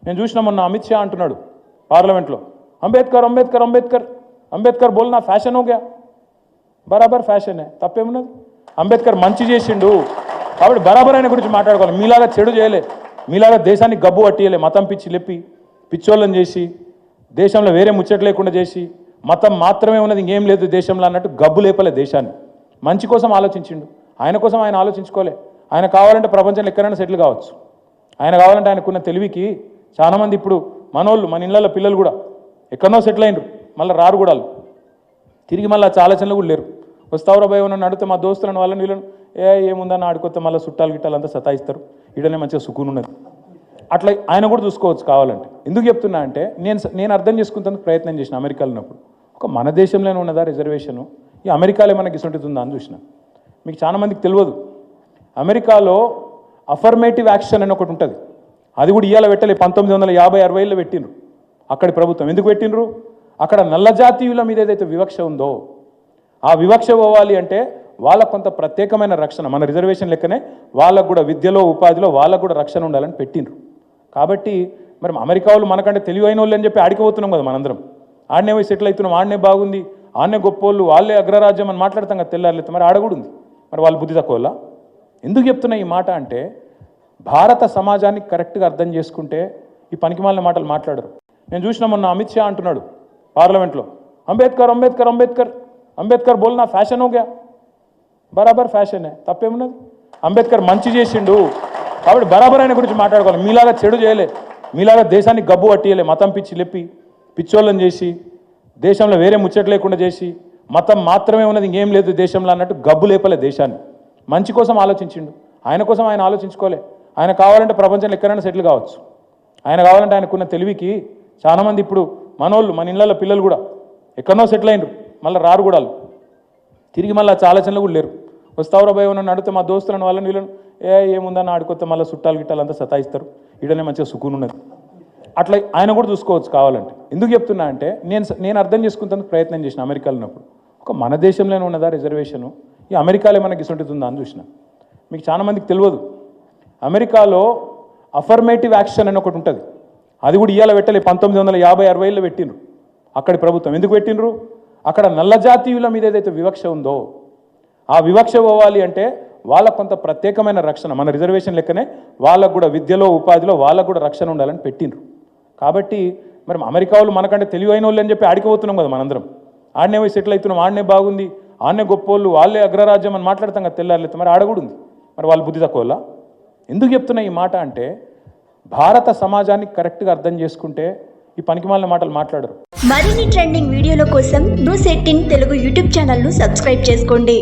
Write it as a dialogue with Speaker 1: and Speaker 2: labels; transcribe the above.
Speaker 1: నేను చూసిన మొన్న అమిత్ షా అంటున్నాడు పార్లమెంట్లో, అంబేద్కర్ అంబేద్కర్ అంబేద్కర్ అంబేద్కర్ బోల్నా ఫ్యాషన్ హోగా. బరాబర్ ఫ్యాషన్ తప్పేమున్నది. అంబేద్కర్ మంచి చేసిండు కాబట్టి బరాబర్ ఆయన గురించి మాట్లాడుకోవాలి. మీలాగా చెడు చేయలే, మీలాగా దేశాన్ని గబ్బు పట్టియలే, మతం పిచ్చి లేపి పిచ్చోళ్ళని చేసి దేశంలో వేరే ముచ్చట లేకుండా చేసి మతం మాత్రమే ఉన్నది ఇంకేం లేదు దేశంలో అన్నట్టు గబ్బు లేపలే దేశాన్ని. మంచి కోసం ఆలోచించిండు. ఆయన కోసం ఆయన ఆలోచించుకోలే. ఆయన కావాలంటే ప్రపంచంలో ఎక్కడైనా సెటిల్ కావచ్చు. ఆయన కావాలంటే ఆయనకున్న తెలివికి చాలామంది ఇప్పుడు మనోళ్ళు మన ఇళ్ళల్లో పిల్లలు కూడా ఎక్కడనో సెటిల్ అయినరు, మళ్ళీ రారు కూడా తిరిగి మళ్ళీ ఆలోచనలు కూడా లేరు. వస్తావురా భయ నన్ను అడిగితే మా దోస్తులను వాళ్ళని వీళ్ళను ఏముందని ఆడుకొస్తే మళ్ళీ చుట్టాలు గిట్టాలు అంతా సతాయిస్తారు, ఈడనే మంచిగా సుకూన్ ఉన్నది. అట్లా ఆయన కూడా చూసుకోవచ్చు కావాలంటే. ఎందుకు చెప్తున్నా అంటే నేను అర్థం చేసుకుంటానికి ప్రయత్నం చేసిన అమెరికాలో ఉన్నప్పుడు. ఒక మన దేశంలోనే ఉన్నదా రిజర్వేషను, ఈ అమెరికాలో మనకి ఇసుంటుందా అని చూసిన. మీకు చాలామందికి తెలియదు, అమెరికాలో అఫర్మేటివ్ యాక్షన్ అని ఒకటి ఉంటుంది. అది కూడా ఇవాళ పెట్టలే, 1950-60లో పెట్టినరు అక్కడి ప్రభుత్వం. ఎందుకు పెట్టినరు? అక్కడ నల్ల జాతీయుల మీద ఏదైతే వివక్ష ఉందో ఆ వివక్ష పోవాలి అంటే వాళ్ళకు కొంత ప్రత్యేకమైన రక్షణ, మన రిజర్వేషన్ లెక్కనే వాళ్ళకు కూడా విద్యలో ఉపాధిలో వాళ్ళకు కూడా రక్షణ ఉండాలని పెట్టినరు. కాబట్టి మరి అమెరికా వాళ్ళు మనకంటే తెలివైన వాళ్ళు అని చెప్పి ఆడిపోతున్నాం కదా మనందరం. ఆడనే పోయి సెటిల్ అవుతున్నాం, ఆడనే బాగుంది, ఆడనే గొప్పోళ్ళు, వాళ్ళే అగ్రరాజ్యం అని మాట్లాడతాం కదా తెల్లారులైతే. మరి ఆడ కూడా ఉంది, మరి వాళ్ళు బుద్ధి తక్కువ. ఎందుకు చెప్తున్నా ఈ మాట అంటే భారత సమాజాన్ని కరెక్ట్గా అర్థం చేసుకుంటే ఈ పనికిమాలిన మాటలు మాట్లాడరు. నేను చూసిన మొన్న అమిత్ షా అంటున్నాడు పార్లమెంట్లో, అంబేద్కర్ అంబేద్కర్ అంబేద్కర్ అంబేద్కర్ బోల్నా ఫ్యాషన్ హోగా. బరాబర్ ఫ్యాషన్ తప్పేమున్నది. అంబేద్కర్ మంచి చేసిండు కాబట్టి బరాబర్ ఆయన గురించి మాట్లాడుకోవాలి. మీలాగా చెడు చేయలే, మీలాగా దేశాన్ని గబ్బు పట్టియలే, మతం పిచ్చి లేపి పిచ్చోళ్ళని చేసి దేశంలో వేరే ముచ్చట లేకుండా చేసి మతం మాత్రమే ఉన్నది ఇంకేం లేదు దేశంలో అన్నట్టు గబ్బు లేపలే దేశాన్ని. మంచి కోసం ఆలోచించిండు. ఆయన కోసం ఆయన ఆలోచించుకోలే. ఆయన కావాలంటే ప్రపంచంలో ఎక్కడైనా సెటిల్ కావచ్చు. ఆయన కావాలంటే ఆయనకున్న తెలివికి చాలామంది ఇప్పుడు మనోళ్ళు మన ఇళ్ళల్లో పిల్లలు కూడా ఎక్కడనో సెటిల్ అయినరు, మళ్ళీ రారు కూడా తిరిగి మళ్ళీ ఆలోచనలు కూడా లేరు. వస్తావురా భయ నన్ను అడిగితే మా దోస్తులను వాళ్ళని వీళ్ళను ఏముందని ఆడుకొస్తే మళ్ళీ చుట్టాలు గిట్టాలు అంతా సతాయిస్తారు, ఈడనే మంచిగా సుకూన్ ఉన్నది. అట్లా ఆయన కూడా చూసుకోవచ్చు కావాలంటే. ఎందుకు చెప్తున్నా అంటే నేను అర్థం చేసుకుంటానికి ప్రయత్నం చేసిన అమెరికాలో ఉన్నప్పుడు. ఒక మన దేశంలోనే ఉన్నదా రిజర్వేషను, ఈ అమెరికాలో మనకి ఇసుంటుందా అని చూసిన. మీకు చాలామందికి తెలియదు, అమెరికాలో అఫర్మేటివ్ యాక్షన్ అని ఒకటి ఉంటుంది. అది కూడా ఇవాళ పెట్టలే, 1950-60లో పెట్టినరు అక్కడి ప్రభుత్వం. ఎందుకు పెట్టినరు? అక్కడ నల్ల జాతీయుల మీద ఏదైతే వివక్ష ఉందో ఆ వివక్ష పోవాలి అంటే వాళ్ళకు కొంత ప్రత్యేకమైన రక్షణ, మన రిజర్వేషన్ లెక్కనే వాళ్ళకు కూడా విద్యలో ఉపాధిలో వాళ్ళకు కూడా రక్షణ ఉండాలని పెట్టినరు. కాబట్టి మరి అమెరికా వాళ్ళు మనకంటే తెలివైన వాళ్ళు అని చెప్పి ఆడిపోతున్నాం కదా మనందరం. ఆడనే పోయి సెటిల్ అవుతున్నాం, ఆడనే బాగుంది, ఆడనే గొప్పోళ్ళు, వాళ్ళే అగ్రరాజ్యం అని మాట్లాడతాం కదా తెల్లారులైతే. మరి ఆడ కూడా ఉంది, మరి వాళ్ళు బుద్ధి తక్కువ. ఎందుకు చెప్తున్నా ఈ మాట అంటే భారత సమాజాన్ని కరెక్ట్గా అర్థం చేసుకుంటే ఈ పనికిమాలిన మాటలు మాట్లాడరు.
Speaker 2: మరిన్ని ట్రెండింగ్ వీడియోల కోసం న్యూస్ 18 తెలుగు యూట్యూబ్ ఛానల్ను సబ్స్క్రైబ్ చేసుకోండి.